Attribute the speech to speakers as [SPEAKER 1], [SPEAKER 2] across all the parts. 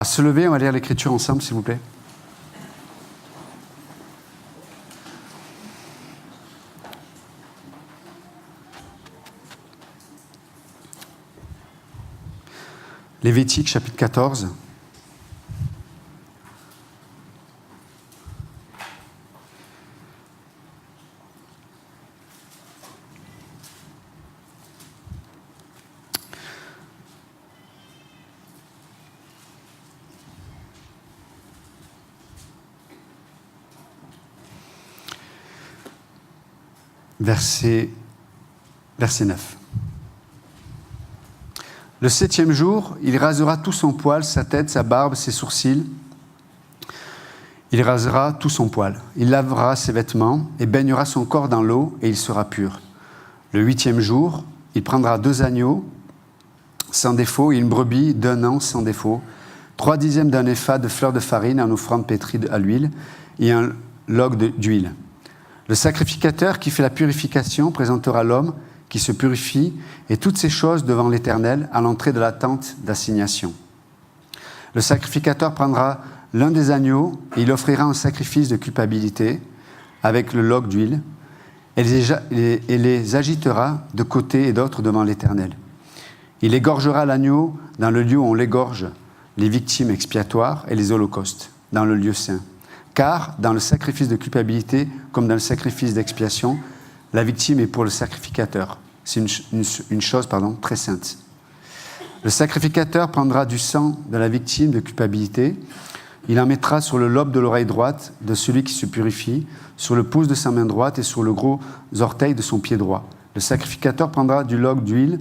[SPEAKER 1] Se lever, on va lire l'Écriture ensemble, s'il vous plaît. Lévitique, chapitre 14. Verset 9. Le 7e jour, il rasera tout son poil, sa tête, sa barbe, ses sourcils. Il rasera tout son poil. Il lavera ses vêtements et baignera son corps dans l'eau et il sera pur. Le 8e jour, il prendra 2 agneaux sans défaut et une brebis d'1 an sans défaut, 3/10 d'un épha de fleurs de farine en offrande pétrie à l'huile et un log d'huile. Le sacrificateur qui fait la purification présentera l'homme qui se purifie et toutes ces choses devant l'Éternel à l'entrée de la tente d'assignation. Le sacrificateur prendra l'un des agneaux et il offrira un sacrifice de culpabilité avec le log d'huile et les agitera de côté et d'autre devant l'Éternel. Il égorgera l'agneau dans le lieu où on l'égorge les victimes expiatoires et les holocaustes, dans le lieu saint. Car dans le sacrifice de culpabilité, comme dans le sacrifice d'expiation, la victime est pour le sacrificateur. C'est une chose très sainte. Le sacrificateur prendra du sang de la victime de culpabilité. Il en mettra sur le lobe de l'oreille droite de celui qui se purifie, sur le pouce de sa main droite et sur le gros orteil de son pied droit. Le sacrificateur prendra du log d'huile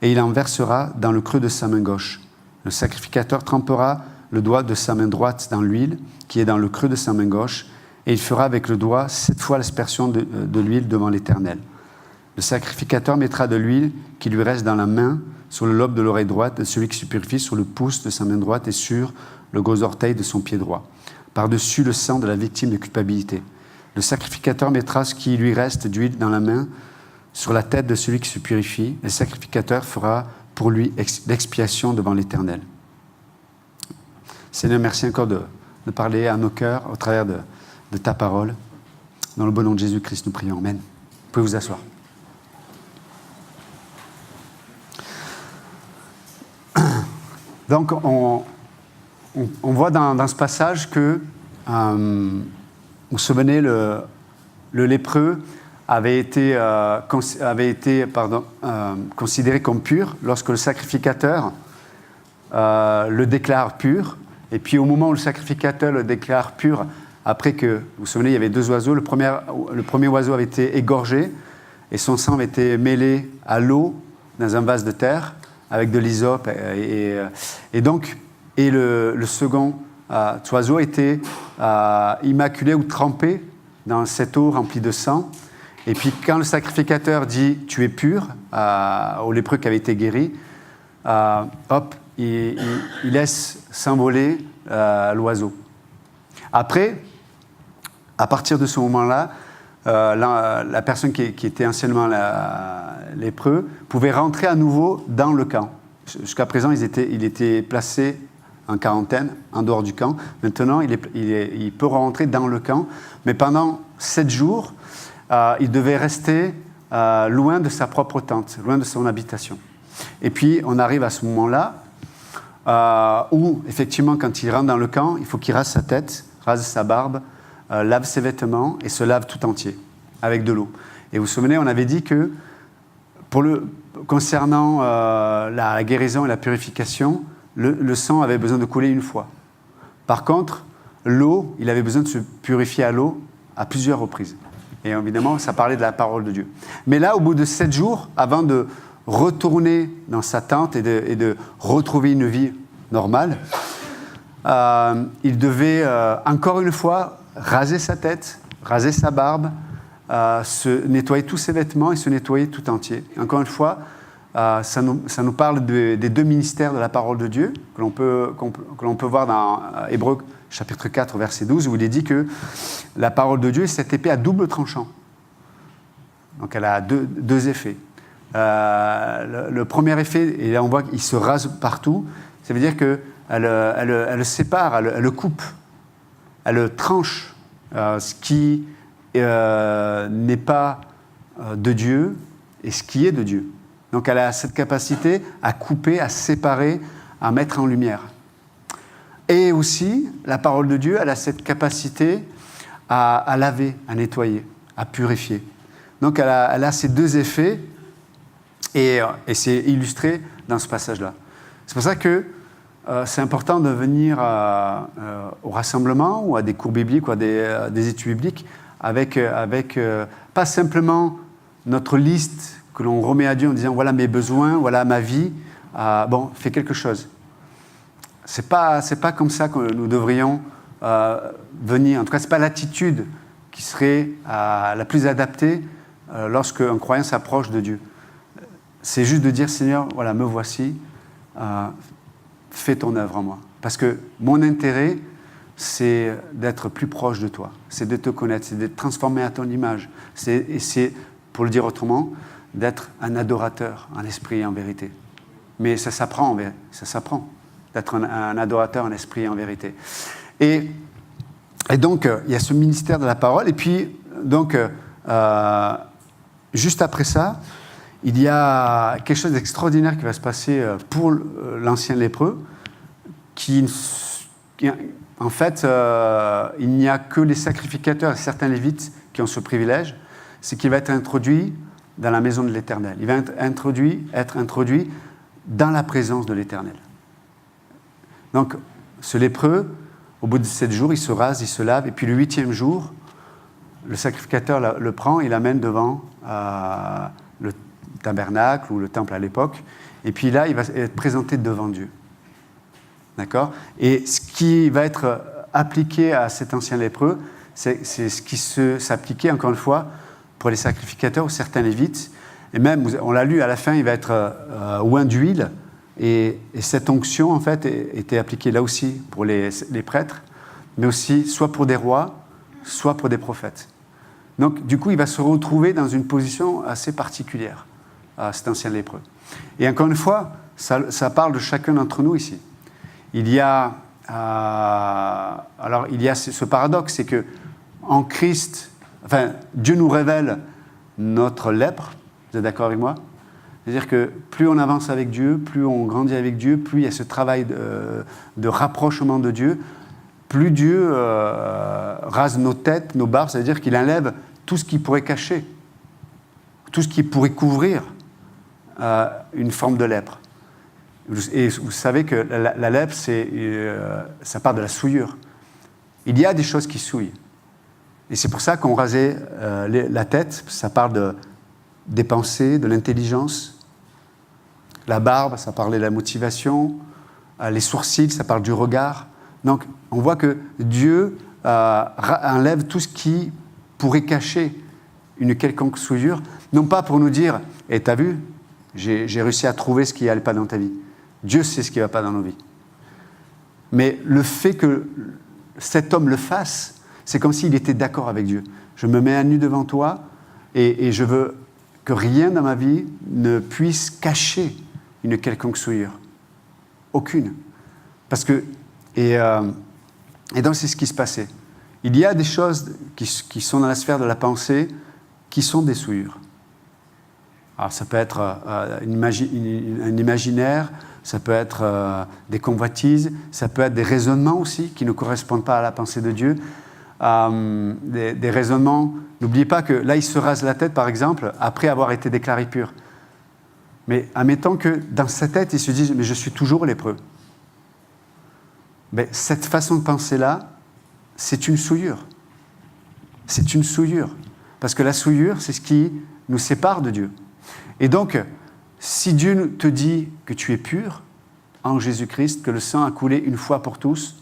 [SPEAKER 1] et il en versera dans le creux de sa main gauche. Le sacrificateur trempera le doigt de sa main droite dans l'huile qui est dans le creux de sa main gauche, et il fera avec le doigt 7 fois l'aspersion de l'huile devant l'Éternel. Le sacrificateur mettra de l'huile qui lui reste dans la main sur le lobe de l'oreille droite de celui qui se purifie, sur le pouce de sa main droite et sur le gros orteil de son pied droit, par-dessus le sang de la victime de culpabilité. Le sacrificateur mettra ce qui lui reste d'huile dans la main sur la tête de celui qui se purifie. Le sacrificateur fera pour lui l'expiation devant l'Éternel. Seigneur, merci encore de parler à nos cœurs au travers de ta parole. Dans le bon nom de Jésus-Christ, nous prions. Amen. Vous pouvez vous asseoir. Donc, on voit dans ce passage que, vous vous souvenez, le lépreux avait été considéré comme pur lorsque le sacrificateur le déclare pur. Et puis au moment où le sacrificateur le déclare pur, après que, vous vous souvenez, il y avait 2 oiseaux, le premier oiseau avait été égorgé et son sang avait été mêlé à l'eau dans un vase de terre avec de l'hysope. Et le second oiseau était immaculé ou trempé dans cette eau remplie de sang. Et puis quand le sacrificateur dit « tu es pur » au lépreux qui avait été guéri, il laisse s'envoler l'oiseau. Après, à partir de ce moment-là, la personne qui était anciennement lépreux pouvait rentrer à nouveau dans le camp. Jusqu'à présent, il était placé en quarantaine, en dehors du camp. Maintenant, il peut rentrer dans le camp, mais pendant 7 jours, il devait rester loin de sa propre tente, loin de son habitation. Et puis, on arrive à ce moment-là où, effectivement, quand il rentre dans le camp, il faut qu'il rase sa tête, rase sa barbe, lave ses vêtements et se lave tout entier avec de l'eau. Et vous vous souvenez, on avait dit que concernant la guérison et la purification, le sang avait besoin de couler une fois. Par contre, l'eau, il avait besoin de se purifier à l'eau à plusieurs reprises. Et évidemment, ça parlait de la parole de Dieu. Mais là, au bout de 7 jours, avant de retourner dans sa tente et de retrouver une vie normale, il devait encore une fois raser sa tête, raser sa barbe, se nettoyer tous ses vêtements et se nettoyer tout entier. Encore une fois, ça nous parle des 2 ministères de la parole de Dieu que l'on peut voir dans Hébreux chapitre 4, verset 12, où il est dit que la parole de Dieu est cette épée à double tranchant. Donc elle a deux effets. Le premier effet, et là on voit qu'il se rase partout, ça veut dire que elle sépare, elle coupe, elle tranche ce qui n'est pas de Dieu et ce qui est de Dieu. Donc elle a cette capacité à couper, à séparer, à mettre en lumière. Et aussi, la parole de Dieu, elle a cette capacité à laver, à nettoyer, à purifier. Donc elle a ces deux effets, et c'est illustré dans ce passage-là. C'est pour ça que c'est important de venir au rassemblement ou à des cours bibliques ou à des études bibliques avec pas simplement notre liste que l'on remet à Dieu en disant voilà mes besoins, voilà ma vie, fais quelque chose. C'est pas comme ça que nous devrions venir. En tout cas, c'est pas l'attitude qui serait la plus adaptée lorsque un croyant s'approche de Dieu. C'est juste de dire Seigneur, voilà, me voici, fais ton œuvre en moi. Parce que mon intérêt, c'est d'être plus proche de toi, c'est de te connaître, c'est d'être transformé à ton image. Et c'est, pour le dire autrement, d'être un adorateur en esprit et en vérité. Mais ça s'apprend, d'être un adorateur en esprit et en vérité. Et donc, il y a ce ministère de la parole. Et puis, donc, juste après ça, il y a quelque chose d'extraordinaire qui va se passer pour l'ancien lépreux, en fait, il n'y a que les sacrificateurs et certains lévites qui ont ce privilège, c'est qu'il va être introduit dans la maison de l'Éternel. Il va être introduit dans la présence de l'Éternel. Donc, ce lépreux, au bout de 7 jours, il se rase, il se lave, et puis le 8e jour, le sacrificateur le prend et l'amène devant le tabernacle ou le temple à l'époque, et puis là, il va être présenté devant Dieu. D'accord ? Et ce qui va être appliqué à cet ancien lépreux, c'est ce qui s'appliquait, encore une fois, pour les sacrificateurs ou certains lévites. Et même, on l'a lu, à la fin, il va être oint d'huile. Et cette onction, en fait, était appliquée là aussi pour les prêtres, mais aussi soit pour des rois, soit pour des prophètes. Donc, du coup, il va se retrouver dans une position assez particulière, cet ancien lépreux. Et encore une fois, ça parle de chacun d'entre nous ici. Il y a ce paradoxe, c'est que en Christ, Dieu nous révèle notre lèpre. Vous êtes d'accord avec moi ? C'est-à-dire que plus on avance avec Dieu, plus on grandit avec Dieu, plus il y a ce travail de rapprochement de Dieu, plus Dieu rase nos têtes, nos barbes, c'est-à-dire qu'il enlève tout ce qui pourrait cacher, tout ce qui pourrait couvrir une forme de lèpre. Et vous savez que la lèpre, ça part de la souillure. Il y a des choses qui souillent. Et c'est pour ça qu'on rasait la tête, ça parle des pensées, de l'intelligence. La barbe, ça parlait de la motivation. Les sourcils, ça parle du regard. Donc, on voit que Dieu enlève tout ce qui pourrait cacher une quelconque souillure, non pas pour nous dire « Eh, t'as vu, j'ai réussi à trouver ce qui n'allait pas dans ta vie. » Dieu sait ce qui ne va pas dans nos vies. Mais le fait que cet homme le fasse, c'est comme s'il était d'accord avec Dieu. Je me mets à nu devant toi et je veux que rien dans ma vie ne puisse cacher une quelconque souillure. Aucune. Parce que, et donc c'est ce qui se passait. Il y a des choses qui sont dans la sphère de la pensée qui sont des souillures. Alors ça peut être un imaginaire, ça peut être des convoitises, ça peut être des raisonnements aussi qui ne correspondent pas à la pensée de Dieu. Des raisonnements, n'oubliez pas que là il se rase la tête par exemple après avoir été déclaré pur. Mais admettons que dans sa tête il se dise mais je suis toujours lépreux. Mais cette façon de penser là, c'est une souillure. C'est une souillure. Parce que la souillure, c'est ce qui nous sépare de Dieu. Et donc, si Dieu te dit que tu es pur en Jésus-Christ, que le sang a coulé une fois pour toutes,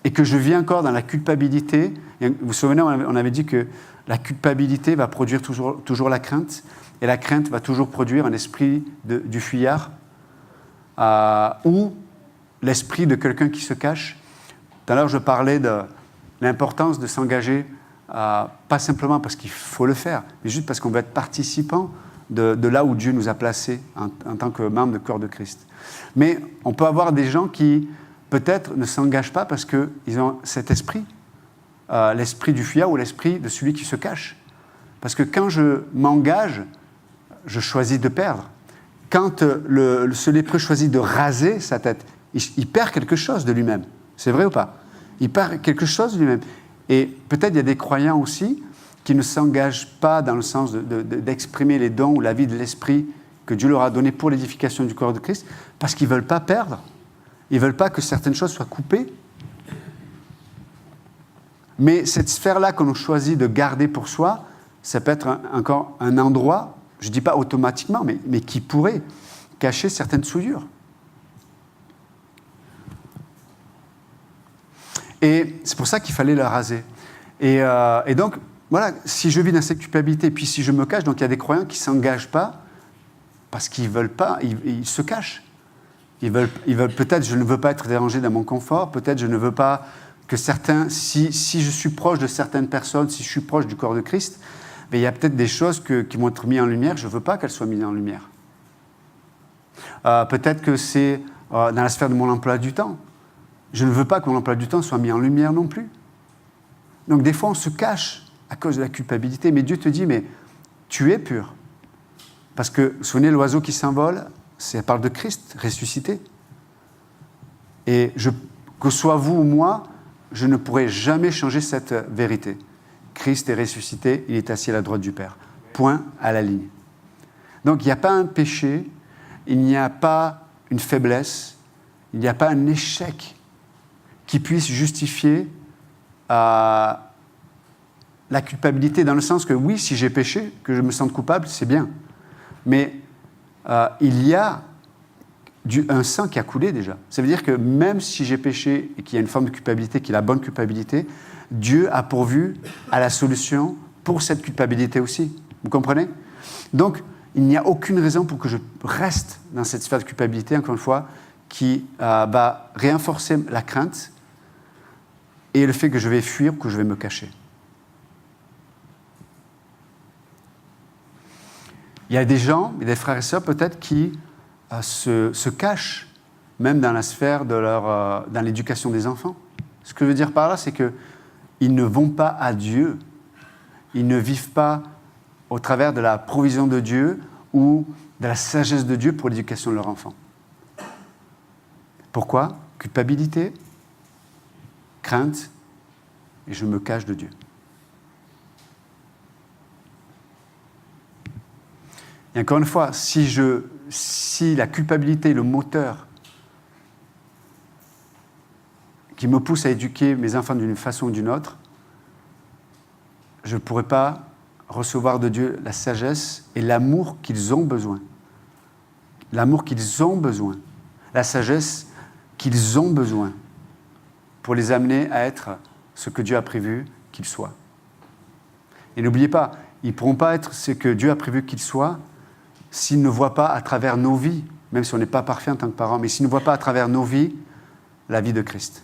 [SPEAKER 1] et que je vis encore dans la culpabilité, et vous vous souvenez, on avait dit que la culpabilité va produire toujours la crainte, et la crainte va toujours produire un esprit du fuyard, ou l'esprit de quelqu'un qui se cache. Tout à l'heure, je parlais de l'importance de s'engager, pas simplement parce qu'il faut le faire, mais juste parce qu'on veut être participant de là où Dieu nous a placés en tant que membres du corps de Christ. Mais on peut avoir des gens qui, peut-être, ne s'engagent pas parce qu'ils ont cet esprit, l'esprit du fuyard ou l'esprit de celui qui se cache. Parce que quand je m'engage, je choisis de perdre. Quand ce lépreux choisit de raser sa tête, il perd quelque chose de lui-même. C'est vrai ou pas? Il perd quelque chose de lui-même. Et peut-être il y a des croyants aussi qui ne s'engagent pas dans le sens d'exprimer les dons ou la vie de l'esprit que Dieu leur a donné pour l'édification du corps de Christ, parce qu'ils ne veulent pas perdre. Ils ne veulent pas que certaines choses soient coupées. Mais cette sphère-là qu'on choisit de garder pour soi, ça peut être encore un endroit, je ne dis pas automatiquement, mais qui pourrait cacher certaines souillures. Et c'est pour ça qu'il fallait le raser. Et donc, voilà, si je vis dans cette culpabilité, puis si je me cache, donc il y a des croyants qui ne s'engagent pas parce qu'ils ne veulent pas, ils se cachent. Ils veulent peut-être, je ne veux pas être dérangé dans mon confort, peut-être je ne veux pas que certains, si je suis proche de certaines personnes, si je suis proche du corps de Christ, mais il y a peut-être des choses qui vont être mises en lumière, je ne veux pas qu'elles soient mises en lumière. Peut-être que c'est dans la sphère de mon emploi du temps. Je ne veux pas que mon emploi du temps soit mis en lumière non plus. Donc des fois, on se cache à cause de la culpabilité, mais Dieu te dit, mais tu es pur. Parce que, souvenez, l'oiseau qui s'envole, ça parle de Christ ressuscité. Et que soit vous ou moi, je ne pourrai jamais changer cette vérité. Christ est ressuscité, il est assis à la droite du Père. Point à la ligne. Donc il n'y a pas un péché, il n'y a pas une faiblesse, il n'y a pas un échec qui puisse justifier la culpabilité, dans le sens que oui, si j'ai péché, que je me sente coupable, c'est bien. Mais il y a un sang qui a coulé déjà. Ça veut dire que même si j'ai péché et qu'il y a une forme de culpabilité, qui est la bonne culpabilité, Dieu a pourvu à la solution pour cette culpabilité aussi. Vous comprenez? Donc, il n'y a aucune raison pour que je reste dans cette sphère de culpabilité, encore une fois, qui va renforcer la crainte et le fait que je vais fuir ou que je vais me cacher. Il y a des gens, des frères et sœurs peut-être, qui se cachent, même dans la sphère dans l'éducation des enfants. Ce que je veux dire par là, c'est qu'ils ne vont pas à Dieu, ils ne vivent pas au travers de la provision de Dieu ou de la sagesse de Dieu pour l'éducation de leur enfant. Pourquoi? Culpabilité, crainte, et je me cache de Dieu. Et encore une fois, si la culpabilité est le moteur qui me pousse à éduquer mes enfants d'une façon ou d'une autre, je ne pourrai pas recevoir de Dieu la sagesse et l'amour qu'ils ont besoin. L'amour qu'ils ont besoin. La sagesse qu'ils ont besoin pour les amener à être ce que Dieu a prévu qu'ils soient. Et n'oubliez pas, ils ne pourront pas être ce que Dieu a prévu qu'ils soient s'ils ne voient pas à travers nos vies, même si on n'est pas parfait en tant que parents, mais s'ils ne voient pas à travers nos vies la vie de Christ.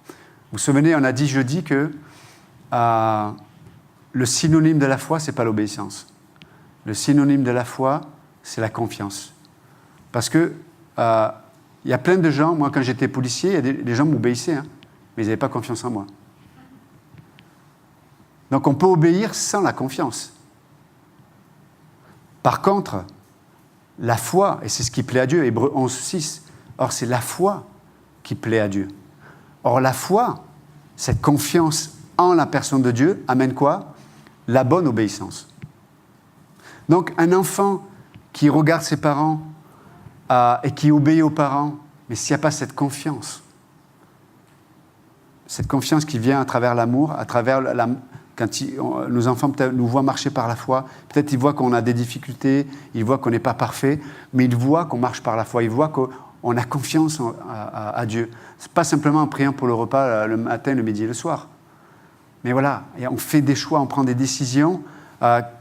[SPEAKER 1] Vous vous souvenez, on a dit jeudi que le synonyme de la foi, ce n'est pas l'obéissance. Le synonyme de la foi, c'est la confiance. Parce que il y a plein de gens, moi quand j'étais policier, il y a des gens m'obéissaient, hein, mais ils n'avaient pas confiance en moi. Donc on peut obéir sans la confiance. Par contre, la foi, et c'est ce qui plaît à Dieu, Hébreux 11, 6, or c'est la foi qui plaît à Dieu. Or la foi, cette confiance en la personne de Dieu, amène quoi? La bonne obéissance. Donc un enfant qui regarde ses parents et qui obéit aux parents, mais s'il n'y a pas cette confiance qui vient à travers l'amour, à travers quand nos enfants nous voient marcher par la foi, peut-être ils voient qu'on a des difficultés, ils voient qu'on n'est pas parfait, mais ils voient qu'on marche par la foi, ils voient qu'on a confiance à Dieu. Ce n'est pas simplement en priant pour le repas le matin, le midi et le soir. Mais voilà, on fait des choix, on prend des décisions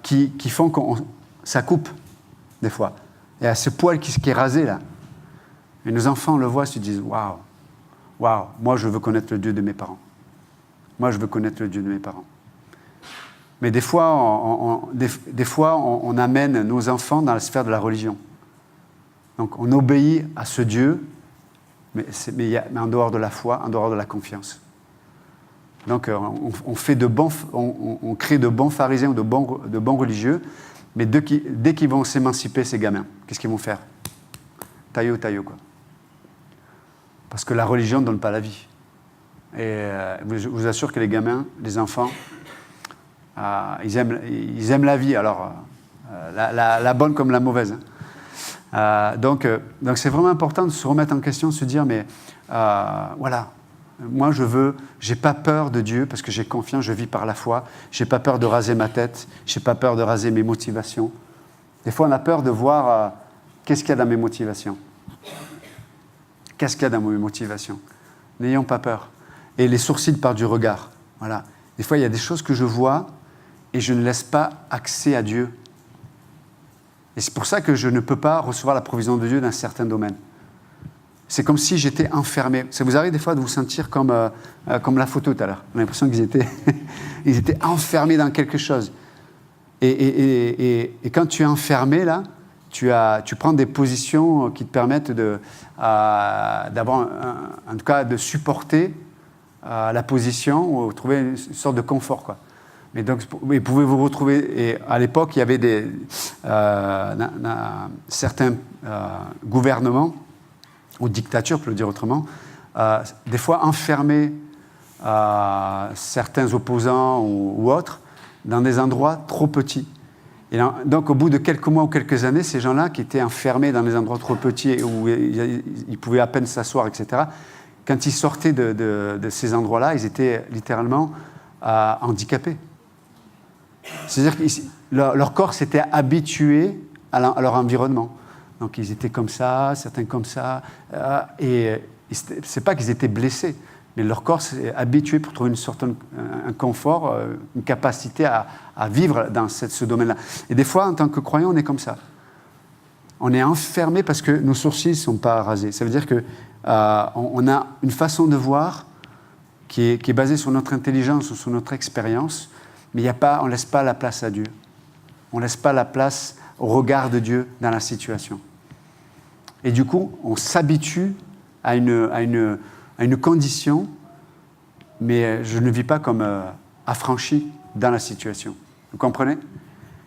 [SPEAKER 1] qui font que ça coupe, des fois. Il y a ce poil qui est rasé là. Et nos enfants le voient, se disent « Waouh, moi je veux connaître le Dieu de mes parents. Moi je veux connaître le Dieu de mes parents. » Mais des fois, on amène nos enfants dans la sphère de la religion. Donc, on obéit à ce Dieu, mais en dehors de la foi, en dehors de la confiance. Donc, on crée de bons pharisiens ou de bons religieux, mais dès qu'ils vont s'émanciper, ces gamins, qu'est-ce qu'ils vont faire? Taillot, quoi. Parce que la religion ne donne pas la vie. Et je vous assure que les gamins, les enfants, ils aiment la vie, alors la bonne comme la mauvaise. Donc c'est vraiment important de se remettre en question, de se dire, mais voilà, moi j'ai pas peur de Dieu parce que j'ai confiance, je vis par la foi, j'ai pas peur de raser ma tête, j'ai pas peur de raser mes motivations. Des fois on a peur de voir qu'est-ce qu'il y a dans mes motivations. Qu'est-ce qu'il y a dans mes motivations? N'ayons pas peur. Et les sourcils partent du regard. Voilà. Des fois, il y a des choses que je vois et je ne laisse pas accès à Dieu. Et c'est pour ça que je ne peux pas recevoir la provision de Dieu dans certains domaines. C'est comme si j'étais enfermé. Ça vous arrive des fois de vous sentir comme la photo tout à l'heure. On a l'impression qu'ils étaient, ils étaient enfermés dans quelque chose. Et quand tu es enfermé, là, tu prends des positions qui te permettent d'avoir, en tout cas, de supporter la position ou trouver une sorte de confort, quoi. Mais donc, vous pouvez vous retrouver. Et à l'époque, il y avait certains gouvernements ou dictatures, pour le dire autrement, des fois enfermer certains opposants ou autres dans des endroits trop petits. Et donc, au bout de quelques mois ou quelques années, ces gens-là qui étaient enfermés dans des endroits trop petits où ils pouvaient à peine s'asseoir, etc., quand ils sortaient de ces endroits-là, ils étaient littéralement handicapés. C'est-à-dire que leur corps s'était habitué à leur environnement. Donc, ils étaient comme ça, certains comme ça. Et c'est pas qu'ils étaient blessés, mais leur corps s'est habitué pour trouver un confort, une capacité à vivre dans ce domaine-là. Et des fois, en tant que croyant, on est comme ça. On est enfermé parce que nos sourcils ne sont pas rasés. Ça veut dire qu'on a une façon de voir qui est basée sur notre intelligence ou sur notre expérience, mais on ne laisse pas la place à Dieu. On ne laisse pas la place au regard de Dieu dans la situation. Et du coup, on s'habitue à une condition, mais je ne vis pas comme affranchi dans la situation. Vous comprenez?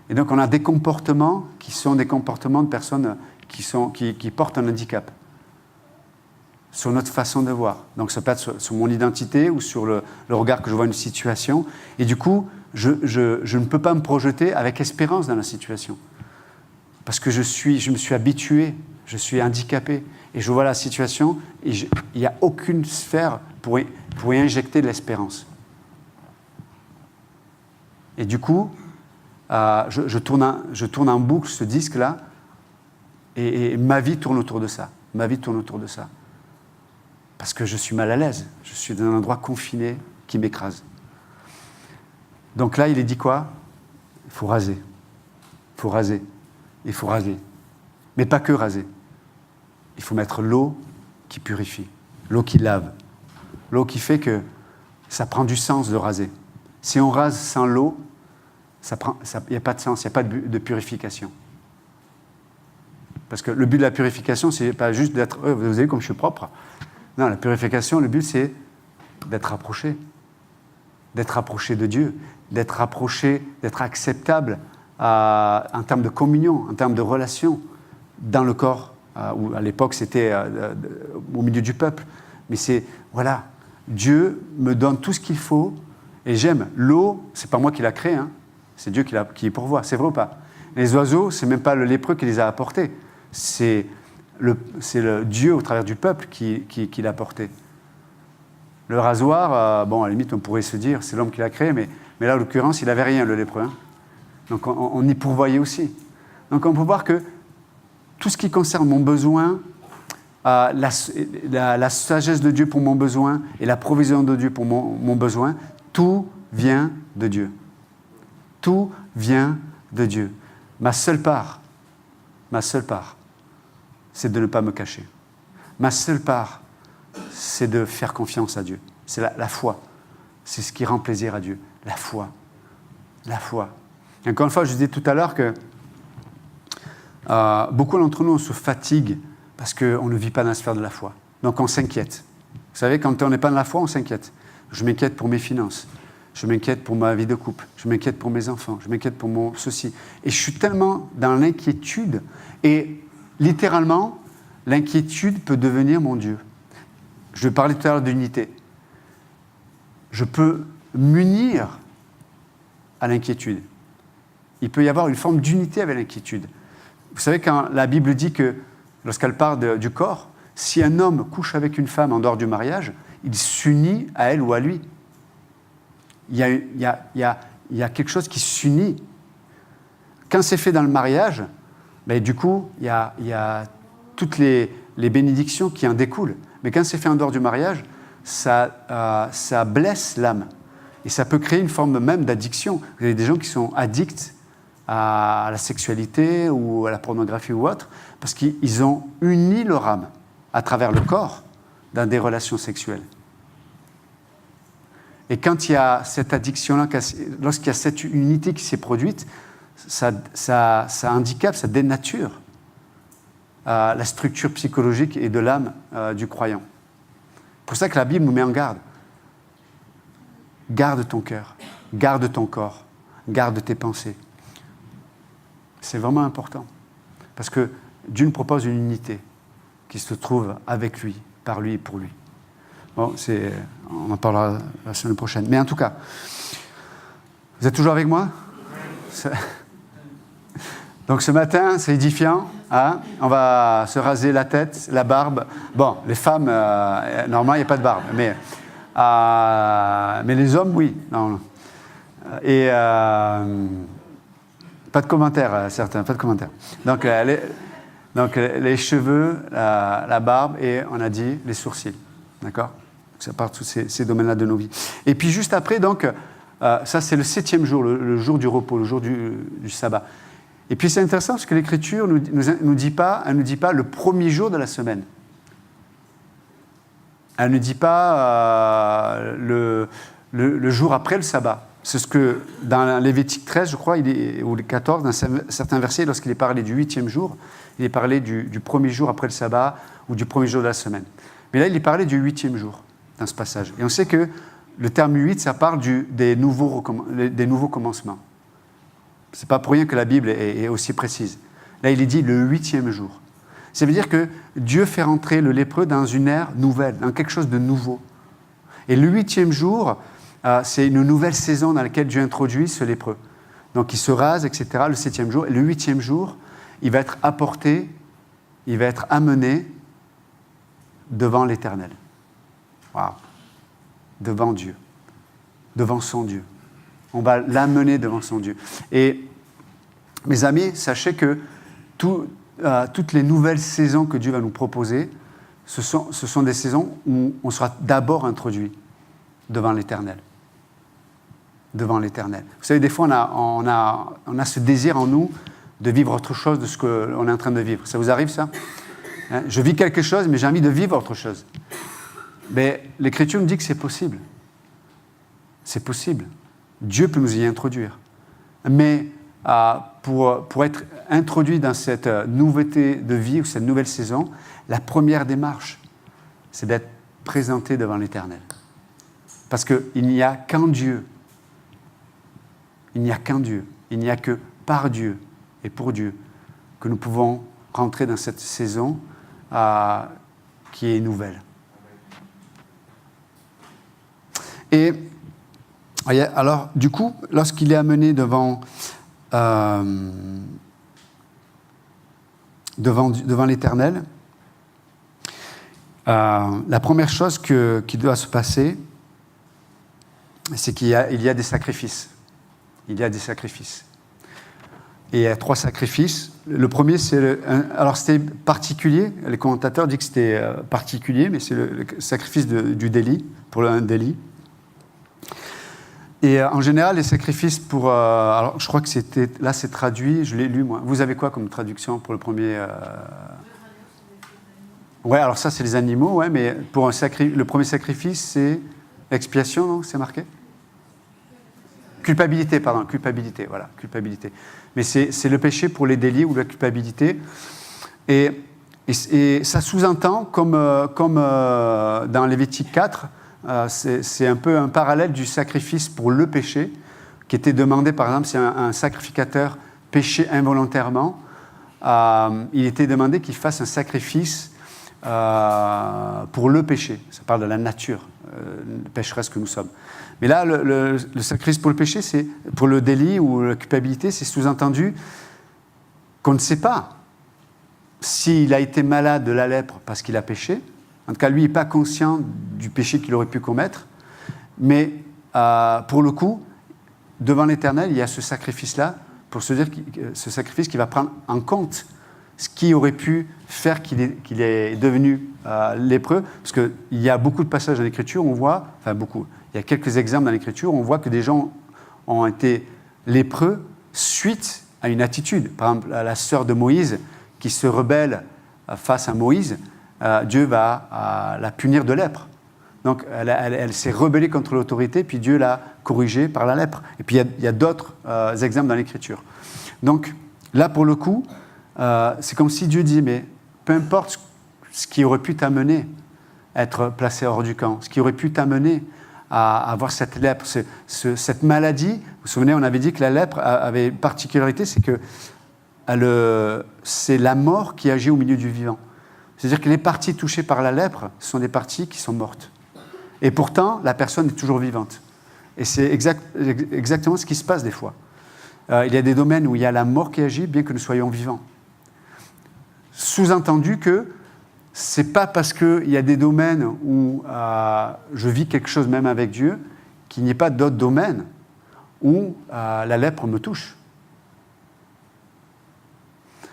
[SPEAKER 1] Et donc, on a des comportements qui sont des comportements de personnes qui portent un handicap sur notre façon de voir. Donc, ça peut être sur mon identité ou sur le regard que je vois une situation. Et du coup, je ne peux pas me projeter avec espérance dans la situation. Parce que je me suis habitué, je suis handicapé. Et je vois la situation et il n'y a aucune sphère pour y injecter de l'espérance. Et du coup, je tourne en boucle ce disque-là et ma vie tourne autour de ça. Ma vie tourne autour de ça. Parce que je suis mal à l'aise. Je suis dans un endroit confiné qui m'écrase. Donc là, il est dit quoi? Il faut raser. Il faut raser. Il faut raser. Mais pas que raser. Il faut mettre l'eau qui purifie, l'eau qui lave, l'eau qui fait que ça prend du sens de raser. Si on rase sans l'eau, il n'y a pas de sens, il n'y a pas de purification. Parce que le but de la purification, ce n'est pas juste d'être vous avez vu comme je suis propre. Non, la purification, le but, c'est d'être rapproché de Dieu, d'être rapproché, d'être acceptable en termes de communion, en termes de relation dans le corps. Où à l'époque c'était au milieu du peuple, mais c'est, voilà, Dieu me donne tout ce qu'il faut, et j'aime. L'eau, c'est pas moi qui l'a créée, hein. C'est Dieu qui pourvoit, c'est vrai ou pas? Les oiseaux, c'est même pas le lépreux qui les a apportés, c'est le Dieu au travers du peuple qui l'a apporté. Le rasoir, bon, à la limite on pourrait se dire, c'est l'homme qui l'a créé, mais là en l'occurrence il n'avait rien, le lépreux, hein. Donc on y pourvoyait aussi. Donc on peut voir que tout ce qui concerne mon besoin, la sagesse de Dieu pour mon besoin et la provision de Dieu pour mon besoin, tout vient de Dieu. Tout vient de Dieu. Ma seule part, c'est de ne pas me cacher. Ma seule part, c'est de faire confiance à Dieu. C'est la foi. C'est ce qui rend plaisir à Dieu. La foi. La foi. Et encore une fois, je disais tout à l'heure que beaucoup d'entre nous, on se fatigue parce qu'on ne vit pas dans la sphère de la foi. Donc on s'inquiète. Vous savez, quand on n'est pas dans la foi, on s'inquiète. Je m'inquiète pour mes finances. Je m'inquiète pour ma vie de couple. Je m'inquiète pour mes enfants. Je m'inquiète pour mon ceci. Et je suis tellement dans l'inquiétude. Et littéralement, l'inquiétude peut devenir mon Dieu. Je parlais tout à l'heure d'unité. Je peux m'unir à l'inquiétude. Il peut y avoir une forme d'unité avec l'inquiétude. Vous savez, quand la Bible dit que, lorsqu'elle parle du corps, si un homme couche avec une femme en dehors du mariage, il s'unit à elle ou à lui. Il y a quelque chose qui s'unit. Quand c'est fait dans le mariage, ben, du coup, il y a toutes les bénédictions qui en découlent. Mais quand c'est fait en dehors du mariage, ça blesse l'âme. Et ça peut créer une forme même d'addiction. Vous avez des gens qui sont addicts à la sexualité ou à la pornographie ou autre, parce qu'ils ont uni leur âme à travers le corps dans des relations sexuelles. Et quand il y a cette addiction-là, lorsqu'il y a cette unité qui s'est produite, ça handicape, ça dénature la structure psychologique et de l'âme du croyant. C'est pour ça que la Bible nous met en garde. Garde ton cœur, garde ton corps, garde tes pensées. C'est vraiment important. Parce que Dieu nous propose une unité qui se trouve avec lui, par lui et pour lui. Bon, on en parlera la semaine prochaine. Mais en tout cas, vous êtes toujours avec moi ? Donc ce matin, c'est édifiant. Hein, on va se raser la tête, la barbe. Bon, les femmes, normalement, il n'y a pas de barbe. Mais les hommes, oui. Non. Et pas de commentaires, certains, pas de commentaires. Donc les cheveux, la barbe et on a dit les sourcils. D'accord ? Ça part de tous ces domaines-là de nos vies. Et puis juste après, donc, ça c'est le 7e jour, le jour du repos, le jour du sabbat. Et puis c'est intéressant parce que l'Écriture ne nous dit pas le premier jour de la semaine. Elle ne dit pas le jour après le sabbat. C'est ce que, dans Lévitique 13, je crois, ou le 14, dans certains versets, lorsqu'il est parlé du 8e jour, il est parlé du premier jour après le sabbat ou du premier jour de la semaine. Mais là, il est parlé du 8e jour, dans ce passage. Et on sait que le terme 8, ça parle des nouveaux commencements. Ce n'est pas pour rien que la Bible est aussi précise. Là, il est dit le 8e jour. Ça veut dire que Dieu fait rentrer le lépreux dans une ère nouvelle, dans quelque chose de nouveau. Et le 8e jour, c'est une nouvelle saison dans laquelle Dieu introduit ce lépreux. Donc il se rase, etc. le 7e jour. Et le 8e jour, il va être apporté, il va être amené devant l'Éternel. Waouh! Devant Dieu. Devant son Dieu. On va l'amener devant son Dieu. Et mes amis, sachez que toutes les nouvelles saisons que Dieu va nous proposer, ce sont des saisons où on sera d'abord introduit devant l'Éternel. Devant l'Éternel. Vous savez, des fois, on a ce désir en nous de vivre autre chose de ce qu'on est en train de vivre. Ça vous arrive, ça ? Hein ? Je vis quelque chose, mais j'ai envie de vivre autre chose. Mais l'Écriture nous dit que c'est possible. C'est possible. Dieu peut nous y introduire. Mais pour être introduit dans cette nouveauté de vie ou cette nouvelle saison, la première démarche, c'est d'être présenté devant l'Éternel. Parce qu'il n'y a qu'en Dieu. Il n'y a qu'en Dieu. Il n'y a que par Dieu et pour Dieu que nous pouvons rentrer dans cette saison qui est nouvelle. Et alors, du coup, lorsqu'il est amené devant l'Éternel, la première chose qui doit se passer, c'est qu'il y a des sacrifices. Il y a des sacrifices. Et il y a 3 sacrifices. Le premier, alors c'était particulier. Les commentateurs disent que c'était particulier, mais c'est le sacrifice du délit, pour un délit. Et en général, les sacrifices pour... alors, je crois que là, c'est traduit, je l'ai lu, moi. Vous avez quoi comme traduction pour le premier Ouais, alors ça, c'est les animaux, ouais, mais pour le premier sacrifice, c'est expiation, non ? C'est marqué ? Culpabilité, voilà, culpabilité. Mais c'est le péché pour les délits ou la culpabilité. Et ça sous-entend, comme dans Lévitique 4, c'est un peu un parallèle du sacrifice pour le péché, qui était demandé, par exemple, si un sacrificateur péchait involontairement, il était demandé qu'il fasse un sacrifice pour le péché. Ça parle de la nature pécheresse que nous sommes. Mais là, le sacrifice pour le péché, c'est pour le délit ou la culpabilité, c'est sous-entendu qu'on ne sait pas s'il a été malade de la lèpre parce qu'il a péché. En tout cas, lui n'est pas conscient du péché qu'il aurait pu commettre. Mais pour le coup, devant l'Éternel, il y a ce sacrifice-là, pour se dire ce sacrifice qui va prendre en compte ce qui aurait pu faire qu'il est devenu lépreux. Parce qu'il y a beaucoup de passages dans l'Écriture, on voit, enfin beaucoup, il y a quelques exemples dans l'Écriture, on voit que des gens ont été lépreux suite à une attitude. Par exemple, la sœur de Moïse qui se rebelle face à Moïse, Dieu va la punir de lèpre. Donc elle s'est rebellée contre l'autorité, puis Dieu l'a corrigée par la lèpre. Et puis il y a d'autres exemples dans l'Écriture. Donc là, pour le coup, c'est comme si Dieu dit, mais peu importe ce qui aurait pu t'amener à être placé hors du camp, ce qui aurait pu t'amener à avoir cette lèpre, cette maladie. Vous vous souvenez, on avait dit que la lèpre avait une particularité, c'est que c'est la mort qui agit au milieu du vivant. C'est-à-dire que les parties touchées par la lèpre sont des parties qui sont mortes. Et pourtant, la personne est toujours vivante. Et c'est exactement ce qui se passe des fois. Il y a des domaines où il y a la mort qui agit, bien que nous soyons vivants. Sous-entendu que ce n'est pas parce qu'il y a des domaines où je vis quelque chose même avec Dieu, qu'il n'y ait pas d'autres domaines où la lèpre me touche.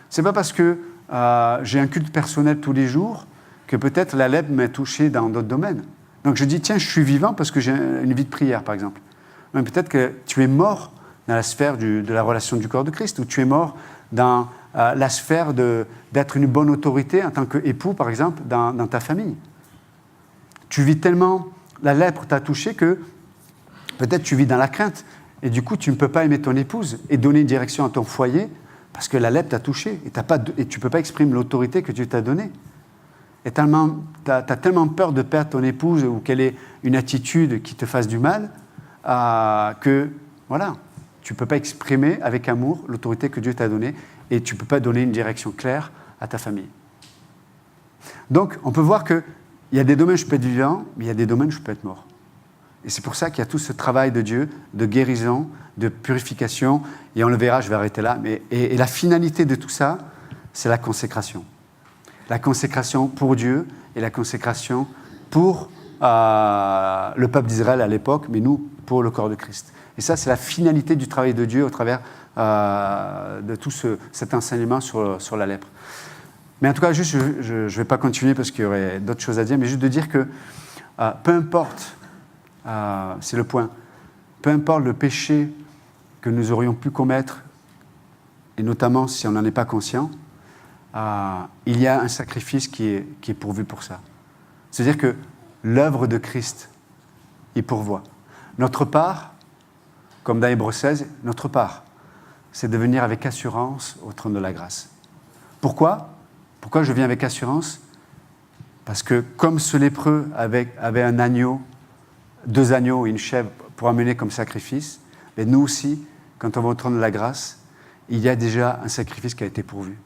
[SPEAKER 1] Ce n'est pas parce que j'ai un culte personnel tous les jours que peut-être la lèpre m'a touché dans d'autres domaines. Donc je dis, tiens, je suis vivant parce que j'ai une vie de prière, par exemple. Mais peut-être que tu es mort dans la sphère de la relation du corps de Christ, ou tu es mort dans la sphère d'être une bonne autorité en tant qu'époux, par exemple, dans ta famille. Tu vis tellement, la lèpre t'a touché que peut-être tu vis dans la crainte, et du coup tu ne peux pas aimer ton épouse et donner une direction à ton foyer parce que la lèpre t'a touché et tu ne peux pas exprimer l'autorité que Dieu t'a donnée. Et tu as tellement peur de perdre ton épouse ou qu'elle ait une attitude qui te fasse du mal que, voilà, tu ne peux pas exprimer avec amour l'autorité que Dieu t'a donnée et tu ne peux pas donner une direction claire à ta famille. Donc, on peut voir qu'il y a des domaines où je peux être vivant, mais il y a des domaines où je peux être mort. Et c'est pour ça qu'il y a tout ce travail de Dieu, de guérison, de purification, et on le verra, je vais arrêter là, et la finalité de tout ça, c'est la consécration. La consécration pour Dieu et la consécration pour le peuple d'Israël à l'époque, mais nous, pour le corps de Christ. Et ça, c'est la finalité du travail de Dieu au travers de tout cet enseignement sur la lèpre. Mais en tout cas, juste, je ne vais pas continuer parce qu'il y aurait d'autres choses à dire, mais juste de dire que peu importe, c'est le point, peu importe le péché que nous aurions pu commettre, et notamment si on n'en est pas conscient, il y a un sacrifice qui est pourvu pour ça. C'est-à-dire que l'œuvre de Christ y pourvoit. Notre part, comme dans Hébreux 16, notre part, c'est de venir avec assurance au trône de la grâce. Pourquoi ? Pourquoi je viens avec assurance ? Parce que comme ce lépreux avait un agneau, 2 agneaux et une chèvre pour amener comme sacrifice, mais nous aussi, quand on va au trône de la grâce, il y a déjà un sacrifice qui a été pourvu.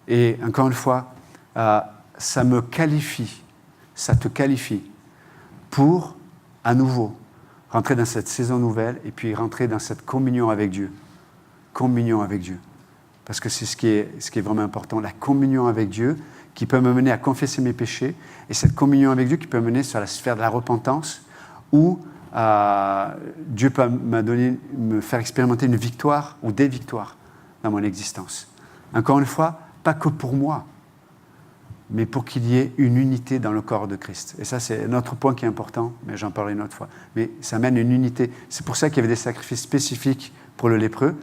[SPEAKER 1] Et encore une fois, ça me qualifie, ça te qualifie pour, à nouveau, rentrer dans cette saison nouvelle et puis rentrer dans cette communion avec Dieu. Communion avec Dieu. Parce que c'est ce qui est vraiment important, la communion avec Dieu qui peut me mener à confesser mes péchés et cette communion avec Dieu qui peut me mener sur la sphère de la repentance où Dieu peut me faire expérimenter une victoire ou des victoires dans mon existence. Encore une fois, pas que pour moi, mais pour qu'il y ait une unité dans le corps de Christ. Et ça, c'est un autre point qui est important, mais j'en parlerai une autre fois. Mais ça amène une unité. C'est pour ça qu'il y avait des sacrifices spécifiques pour le lépreux,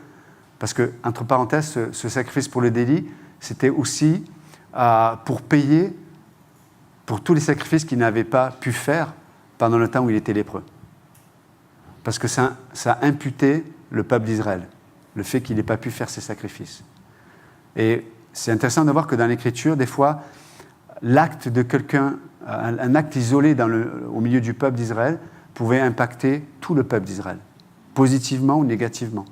[SPEAKER 1] parce que, entre parenthèses, ce sacrifice pour le délit, c'était aussi pour payer pour tous les sacrifices qu'il n'avait pas pu faire pendant le temps où il était lépreux. Parce que ça a imputé le peuple d'Israël, le fait qu'il n'ait pas pu faire ses sacrifices. Et c'est intéressant de voir que dans l'Écriture, des fois, l'acte de quelqu'un, un acte isolé au milieu du peuple d'Israël, pouvait impacter tout le peuple d'Israël, positivement ou négativement.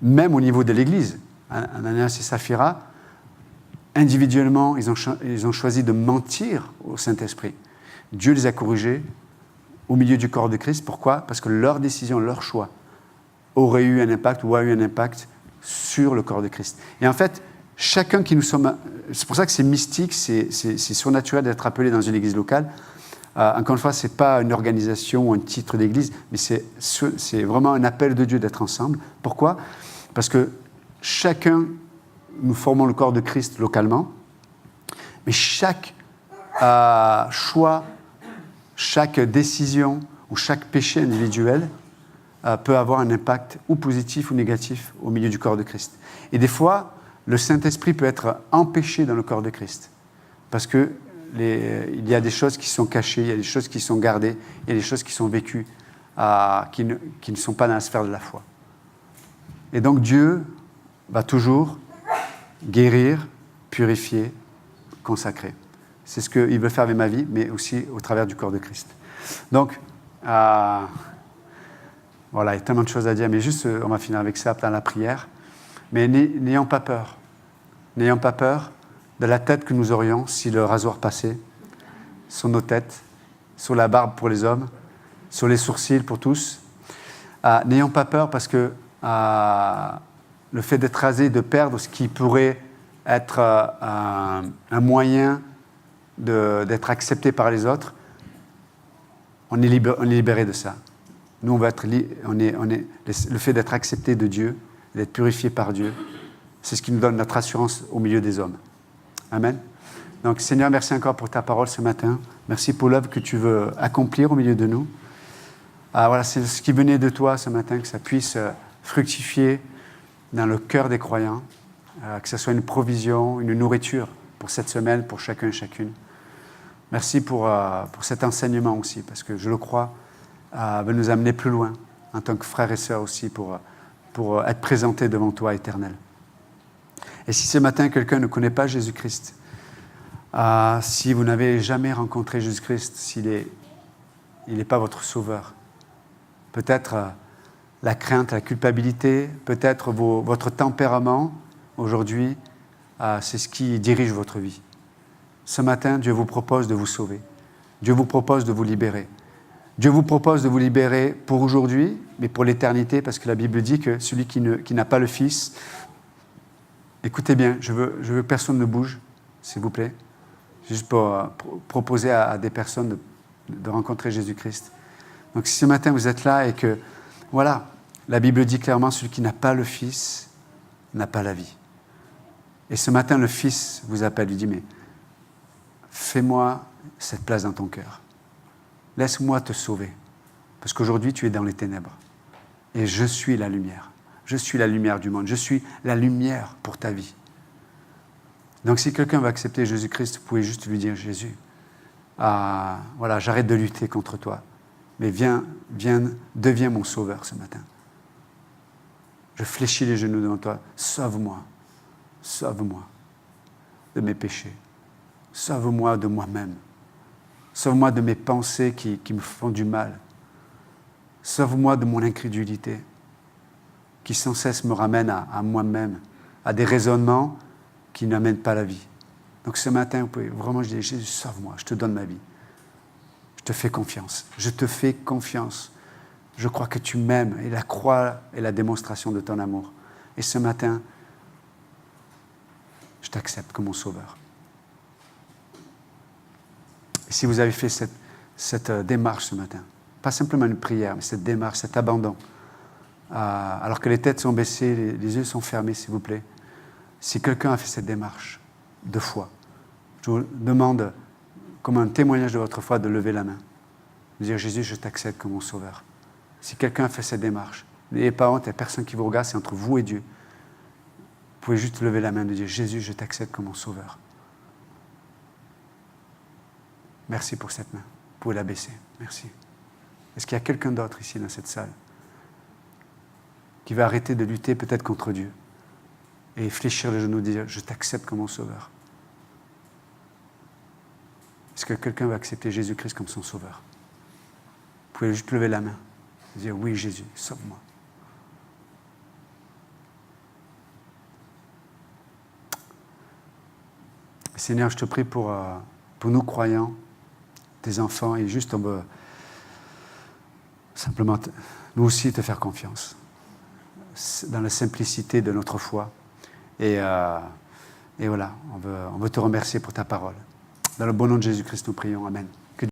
[SPEAKER 1] Même au niveau de l'Église, Ananias et Saphira, individuellement, ils ont choisi de mentir au Saint-Esprit. Dieu les a corrigés au milieu du corps de Christ. Pourquoi ? Parce que leur décision, leur choix aurait eu un impact ou a eu un impact sur le corps de Christ. Et en fait, chacun qui nous sommes... C'est pour ça que c'est mystique, c'est surnaturel d'être appelé dans une église locale. Encore une fois, ce n'est pas une organisation ou un titre d'église, mais c'est vraiment un appel de Dieu d'être ensemble. Pourquoi ? Parce que chacun, nous formons le corps de Christ localement, mais chaque choix, chaque décision ou chaque péché individuel peut avoir un impact ou positif ou négatif au milieu du corps de Christ. Et des fois, le Saint-Esprit peut être empêché dans le corps de Christ parce qu'il y a des choses qui sont cachées, il y a des choses qui sont gardées, il y a des choses qui sont vécues qui ne sont pas dans la sphère de la foi. Et donc Dieu va toujours guérir, purifier, consacrer. C'est ce qu'il veut faire avec ma vie, mais aussi au travers du corps de Christ. Donc, voilà, il y a tellement de choses à dire, mais juste, on va finir avec ça dans la prière. Mais n'ayons pas peur. N'ayons pas peur de la tête que nous aurions si le rasoir passait sur nos têtes, sur la barbe pour les hommes, sur les sourcils pour tous. N'ayons pas peur parce que le fait d'être rasé, de perdre ce qui pourrait être un moyen d'être accepté par les autres, on est libéré de ça. Nous, le fait d'être accepté de Dieu, d'être purifié par Dieu, c'est ce qui nous donne notre assurance au milieu des hommes. Amen. Donc, Seigneur, merci encore pour ta parole ce matin. Merci pour l'œuvre que tu veux accomplir au milieu de nous. Voilà, c'est ce qui venait de toi ce matin, que ça puisse fructifier dans le cœur des croyants, que ce soit une provision, une nourriture pour cette semaine, pour chacun et chacune. Merci pour cet enseignement aussi, parce que je le crois, va nous amener plus loin en tant que frères et sœurs aussi pour être présentés devant toi, Éternel. Et si ce matin, quelqu'un ne connaît pas Jésus-Christ, si vous n'avez jamais rencontré Jésus-Christ, s'il n'est pas votre sauveur, peut-être la crainte, la culpabilité, peut-être votre tempérament, aujourd'hui, c'est ce qui dirige votre vie. Ce matin, Dieu vous propose de vous sauver. Dieu vous propose de vous libérer. Dieu vous propose de vous libérer pour aujourd'hui, mais pour l'éternité, parce que la Bible dit que celui qui n'a pas le Fils... Écoutez bien, je veux que personne ne bouge, s'il vous plaît. Juste pour proposer à des personnes de rencontrer Jésus-Christ. Donc si ce matin vous êtes là et que, voilà, la Bible dit clairement, celui qui n'a pas le Fils n'a pas la vie. Et ce matin, le Fils vous appelle, lui dit, mais fais-moi cette place dans ton cœur. Laisse-moi te sauver. Parce qu'aujourd'hui, tu es dans les ténèbres. Et je suis la lumière. Je suis la lumière du monde. Je suis la lumière pour ta vie. Donc si quelqu'un veut accepter Jésus-Christ, vous pouvez juste lui dire, Jésus, voilà, j'arrête de lutter contre toi. Mais viens, deviens mon sauveur ce matin. Je fléchis les genoux devant toi. Sauve-moi de mes péchés. Sauve-moi de moi-même. Sauve-moi de mes pensées qui me font du mal. Sauve-moi de mon incrédulité, qui sans cesse me ramène à moi-même, à des raisonnements qui n'amènent pas la vie. Donc ce matin, vous pouvez vraiment dire, Jésus, sauve-moi, je te donne ma vie. Je te fais confiance. Je te fais confiance. Je crois que tu m'aimes et la croix est la démonstration de ton amour. Et ce matin, je t'accepte comme mon sauveur. Et si vous avez fait cette démarche ce matin, pas simplement une prière, mais cette démarche, cet abandon, alors que les têtes sont baissées, les yeux sont fermés, s'il vous plaît, si quelqu'un a fait cette démarche de foi, je vous demande, comme un témoignage de votre foi, de lever la main, de dire, Jésus, je t'accepte comme mon sauveur. Si quelqu'un a fait cette démarche, n'ayez pas honte, il n'y a personne qui vous regarde, c'est entre vous et Dieu. Vous pouvez juste lever la main et dire, Jésus, je t'accepte comme mon sauveur. Merci pour cette main. Vous pouvez la baisser. Merci. Est-ce qu'il y a quelqu'un d'autre ici dans cette salle qui va arrêter de lutter peut-être contre Dieu et fléchir les genoux et dire « Je t'accepte comme mon sauveur ». Est-ce que quelqu'un va accepter Jésus-Christ comme son sauveur? Vous pouvez juste lever la main et dire « Oui, Jésus, sauve-moi ». Seigneur, je te prie pour nous croyants, tes enfants, et juste on veut simplement, nous aussi, te faire confiance dans la simplicité de notre foi. Et voilà, on veut te remercier pour ta parole. Dans le bon nom de Jésus-Christ, nous prions. Amen.